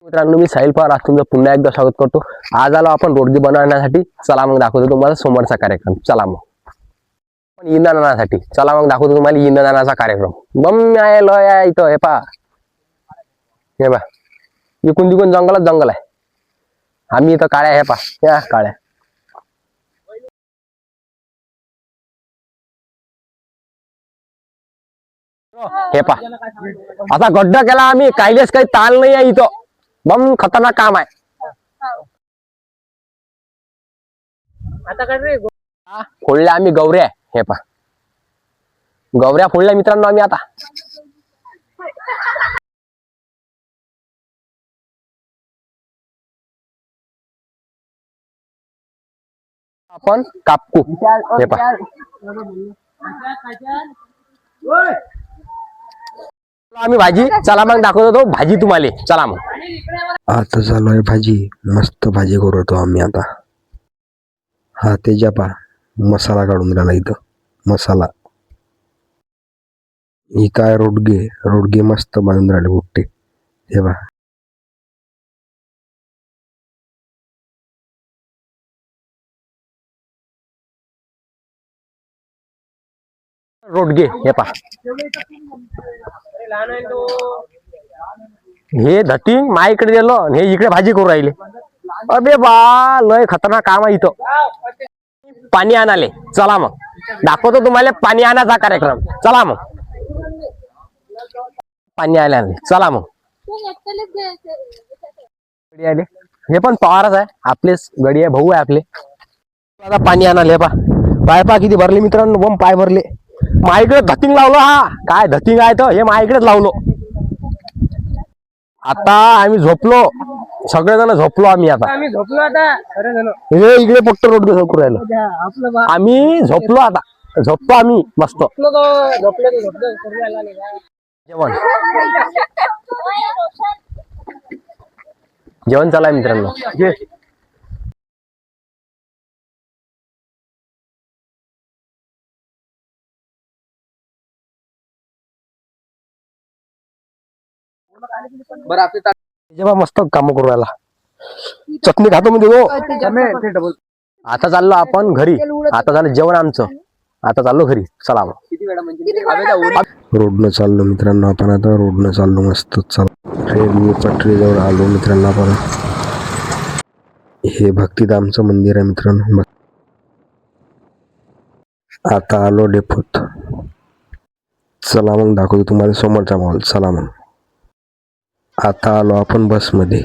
मित्रांनो, मी साहिल पवार आज तुमचं पुन्हा एकदा स्वागत करतो। आज आलो आपण रोडगी बनवण्यासाठी। चला मग दाखवतो तुम्हाला समोरचा कार्यक्रम। चला मग पण इंधनासाठी चला मग दाखवतो तुम्हाला इंधनाचा कार्यक्रम। बम आलो या इथं हे पा इकून तिकून जंगलच जंगल आहे। आम्ही इथं काळ्या हे पा या काळ्या हे पा आता गड्डा केला आम्ही। कायलेच काही ताल नाही आहे इथं। बम खतरनाक काम आहे। आता काय रे फोडल्या आम्ही गौऱ्या हे पा गौऱ्या फोडल्या मित्रांनो आम्ही आता। आपण कापू हे पा आम्ही भाजी। चला मग दाखवतो तो भाजी तुम्हाला। चला मग आता चालू आहे भाजी। मस्त भाजी करतो आम्ही आता। हा तेजा पा मसाला काढून राहिला इथं मसाला। ही काय रोडगे मस्त बांधून राहिले बुट्टे हे बा। रोडगे हे पा हे धटिंग मा इकडे गेलो हे इकडे भाजी करू राहिले। अबे बा लय खतरनाक काम आहे इथं। पाणी आणाले चला मग दाखवतो तुम्हाला पाणी आणायचा कार्यक्रम। चला मग पाणी आणाले चला मग। गडी आले हे पण पवारच आहे आपलेच गडी आहे भाऊ आहे आपले। आता पाणी आणाले पा पाय पा किती भरले मित्रांनो। बम पाय भरले। माईकडे धतिंग लावलो। हा काय धतिंग आहे तर हे माईकडेच लावलो। आता आम्ही झोपलो सगळेजण झोपलो आम्ही आता। आम्ही झोपलो आता अरे जण हे इकडे फक्त रोड झोपू राहिलो आम्ही। झोपलो आता झोपतो आम्ही मस्त। जेवण जेवण चालू आहे मित्रांनो। जेव्हा मस्त काम करू राहिला। चटणी खातो म्हणजे हो। आता चाललो आपण घरी। आता झालं जेवण आमचं। आता चाललो घरी चला मग। रोडनं चाललो मित्रांनो आपण आता। रोडनं चाललो मस्त चाल रेल्वे पटरी जवळ आलो मित्रांनो आपण। हे भक्तिधामचं मंदिर आहे मित्रांनो। आता आलो डेपोत। चला मग दाखवतो तुम्हाला समोरचा मॉल। चला मग आता आलो आपण बसमध्ये।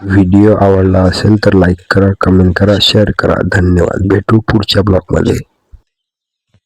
व्हिडिओ आवडला असेल तर लाईक करा, कमेंट करा, शेअर करा। धन्यवाद। भेटू पुढच्या ब्लॉगमध्ये।